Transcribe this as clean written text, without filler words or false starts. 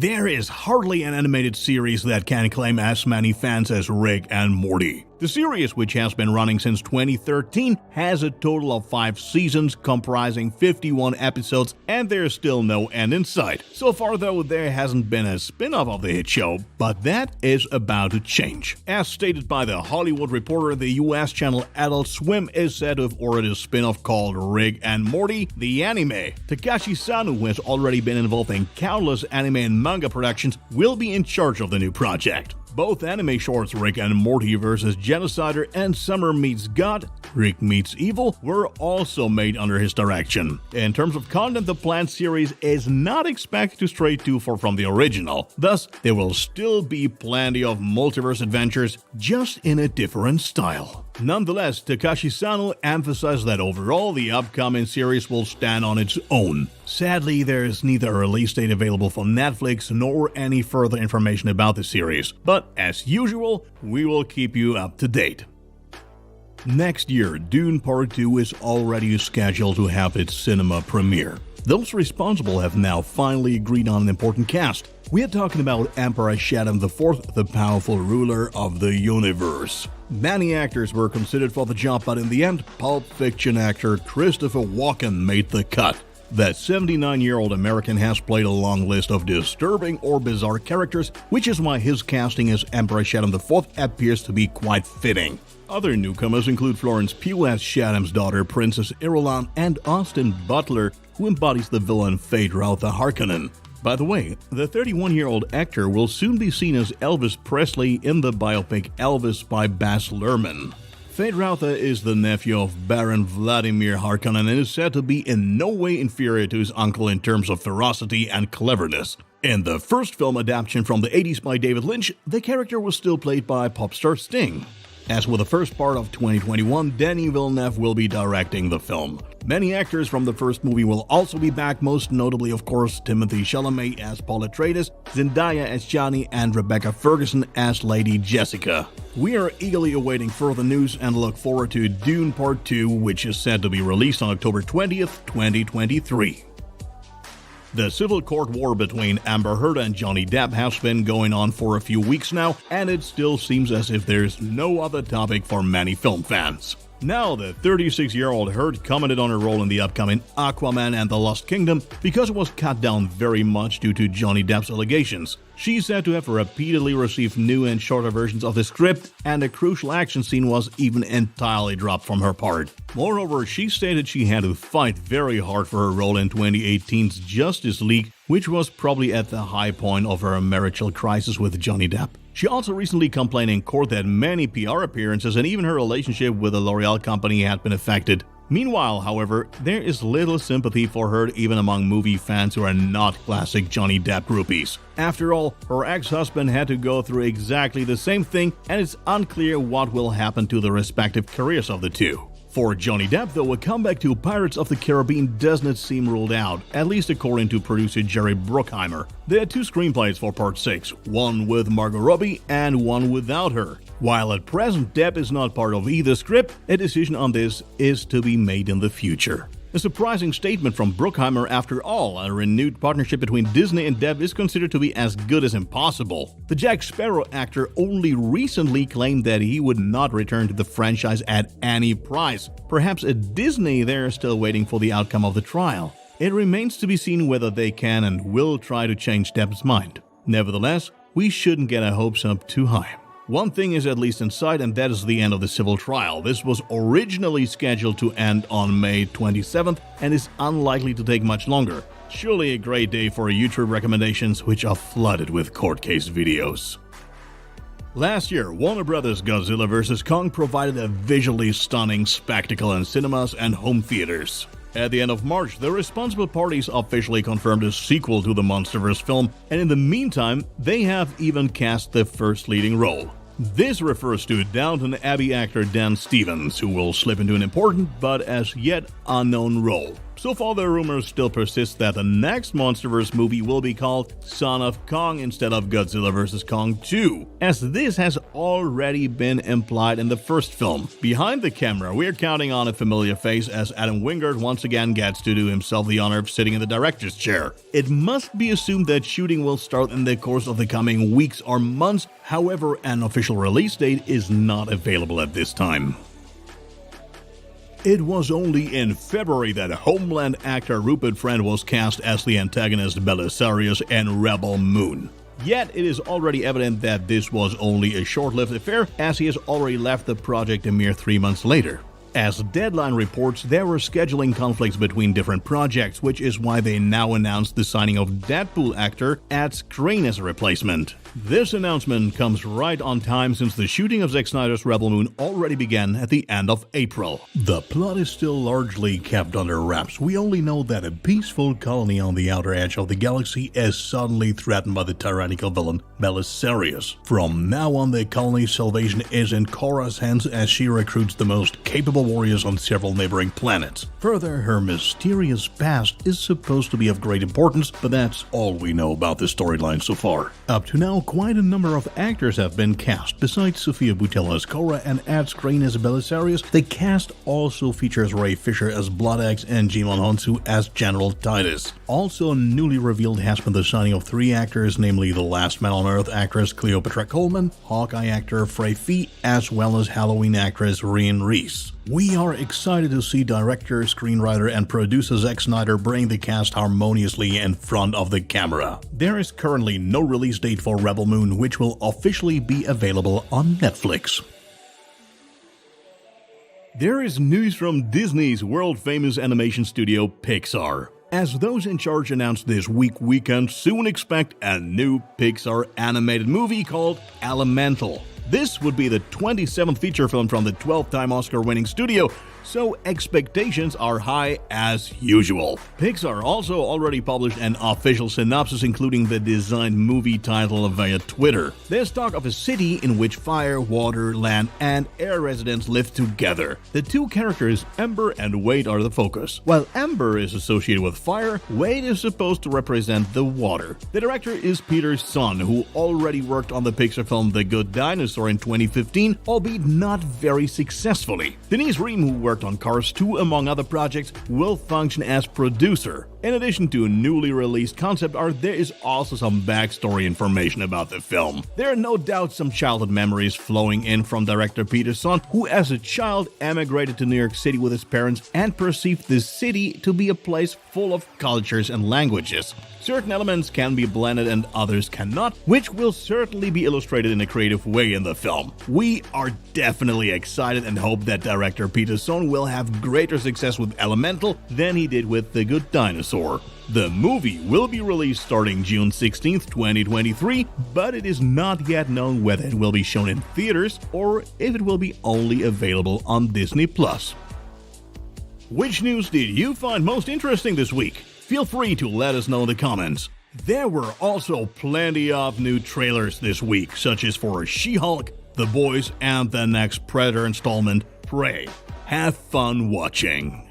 There is hardly an animated series that can claim as many fans as Rick and Morty. The series, which has been running since 2013, has a total of 5 seasons comprising 51 episodes, and there's still no end in sight. So far though, there hasn't been a spin-off of the hit show, but that is about to change. As stated by The Hollywood Reporter, the US channel Adult Swim is said to have ordered a spin-off called Rick and Morty, the anime. Takashi Sano, who has already been involved in countless anime and manga productions, will be in charge of the new project. Both anime shorts Rick and Morty vs. Genocider and Summer Meets God, Rick Meets Evil, were also made under his direction. In terms of content, the planned series is not expected to stray too far from the original. Thus, there will still be plenty of multiverse adventures, just in a different style. Nonetheless, Takashi Sano emphasized that overall the upcoming series will stand on its own. Sadly, there is neither a release date available for Netflix nor any further information about the series, but as usual, we will keep you up to date. Next year, Dune Part 2 is already scheduled to have its cinema premiere. Those responsible have now finally agreed on an important cast. We are talking about Emperor Shaddam IV, the powerful ruler of the universe. Many actors were considered for the job, but in the end, Pulp Fiction actor Christopher Walken made the cut. That 79-year-old American has played a long list of disturbing or bizarre characters, which is why his casting as Emperor Shaddam IV appears to be quite fitting. Other newcomers include Florence Pugh as Shaddam's daughter, Princess Irulan, and Austin Butler, who embodies the villain Feyd-Rautha Harkonnen. By the way, the 31-year-old actor will soon be seen as Elvis Presley in the biopic Elvis by Baz Luhrmann. Feyd-Rautha is the nephew of Baron Vladimir Harkonnen and is said to be in no way inferior to his uncle in terms of ferocity and cleverness. In the first film adaptation from the 80s by David Lynch, the character was still played by pop star Sting. As with the first part of 2021, Denis Villeneuve will be directing the film. Many actors from the first movie will also be back, most notably, of course, Timothée Chalamet as Paul Atreides, Zendaya as Johnny, and Rebecca Ferguson as Lady Jessica. We are eagerly awaiting further news and look forward to Dune Part 2, which is said to be released on October 20th, 2023. The civil court war between Amber Heard and Johnny Depp has been going on for a few weeks now, and it still seems as if there's no other topic for many film fans. Now, the 36-year-old Heard commented on her role in the upcoming Aquaman and the Lost Kingdom because it was cut down very much due to Johnny Depp's allegations. She's said to have repeatedly received new and shorter versions of the script, and a crucial action scene was even entirely dropped from her part. Moreover, she stated she had to fight very hard for her role in 2018's Justice League, which was probably at the high point of her marital crisis with Johnny Depp. She also recently complained in court that many PR appearances and even her relationship with the L'Oreal company had been affected. Meanwhile, however, there is little sympathy for her even among movie fans who are not classic Johnny Depp groupies. After all, her ex-husband had to go through exactly the same thing, and it's unclear what will happen to the respective careers of the two. For Johnny Depp, though, a comeback to Pirates of the Caribbean does not seem ruled out, at least according to producer Jerry Bruckheimer. There are 2 screenplays for Part 6, one with Margot Robbie and one without her. While at present Depp is not part of either script, a decision on this is to be made in the future. A surprising statement from Bruckheimer. After all, a renewed partnership between Disney and Depp is considered to be as good as impossible. The Jack Sparrow actor only recently claimed that he would not return to the franchise at any price. Perhaps at Disney they're still waiting for the outcome of the trial. It remains to be seen whether they can and will try to change Depp's mind. Nevertheless, we shouldn't get our hopes up too high. One thing is at least in sight, and that is the end of the civil trial. This was originally scheduled to end on May 27th and is unlikely to take much longer. Surely a great day for YouTube recommendations, which are flooded with court case videos. Last year, Warner Bros. Godzilla vs. Kong provided a visually stunning spectacle in cinemas and home theaters. At the end of March, the responsible parties officially confirmed a sequel to the MonsterVerse film, and in the meantime, they have even cast the first leading role. This refers to Downton Abbey actor Dan Stevens, who will slip into an important but as yet unknown role. So far, the rumors still persist that the next MonsterVerse movie will be called Son of Kong instead of Godzilla vs. Kong 2, as this has already been implied in the first film. Behind the camera, we're counting on a familiar face as Adam Wingard once again gets to do himself the honor of sitting in the director's chair. It must be assumed that shooting will start in the course of the coming weeks or months, however, an official release date is not available at this time. It was only in February that Homeland actor Rupert Friend was cast as the antagonist Belisarius in Rebel Moon. Yet it is already evident that this was only a short-lived affair, as he has already left the project a mere 3 months later. As Deadline reports, there were scheduling conflicts between different projects, which is why they now announced the signing of Deadpool actor Ed Skrein as a replacement. This announcement comes right on time since the shooting of Zack Snyder's Rebel Moon already began at the end of April. The plot is still largely kept under wraps. We only know that a peaceful colony on the outer edge of the galaxy is suddenly threatened by the tyrannical villain Belisarius. From now on, the colony's salvation is in Korra's hands as she recruits the most capable warriors on several neighboring planets. Further, her mysterious past is supposed to be of great importance, but that's all we know about the storyline so far. Up to now, quite a number of actors have been cast. Besides Sofia Boutella as Korra and Ed Skrein as Belisarius, the cast also features Ray Fisher as Bloodaxe and Jimon Honsu as General Titus. Also newly revealed has been the signing of 3 actors, namely The Last Man on Earth actress Cleopatra Coleman, Hawkeye actor Frey Fee, as well as Halloween actress Ryan Reese. We are excited to see director, screenwriter, and producer Zack Snyder bring the cast harmoniously in front of the camera. There is currently no release date for Rebel Moon, which will officially be available on Netflix. There is news from Disney's world-famous animation studio Pixar. As those in charge announced this week, we can soon expect a new Pixar animated movie called Elemental. This would be the 27th feature film from the 12-time Oscar-winning studio, so expectations are high as usual. Pixar also already published an official synopsis including the designed movie title via Twitter. There's talk of a city in which fire, water, land, and air residents live together. The 2 characters, Ember and Wade, are the focus. While Ember is associated with fire, Wade is supposed to represent the water. The director is Peter Son, who already worked on the Pixar film The Good Dinosaur in 2015, albeit not very successfully. Denise Ream, who worked on Cars 2 among other projects, will function as producer. In addition to a newly released concept art, there is also some backstory information about the film. There are no doubt some childhood memories flowing in from director Peter Son, who as a child emigrated to New York City with his parents and perceived the city to be a place full of cultures and languages. Certain elements can be blended and others cannot, which will certainly be illustrated in a creative way in the film. We are definitely excited and hope that director Peter Son will have greater success with Elemental than he did with The Good Dinosaur. The movie will be released starting June 16, 2023, but it is not yet known whether it will be shown in theaters or if it will be only available on Disney+. Which news did you find most interesting this week? Feel free to let us know in the comments. There were also plenty of new trailers this week, such as for She-Hulk, The Boys, and the next Predator installment, Prey. Have fun watching.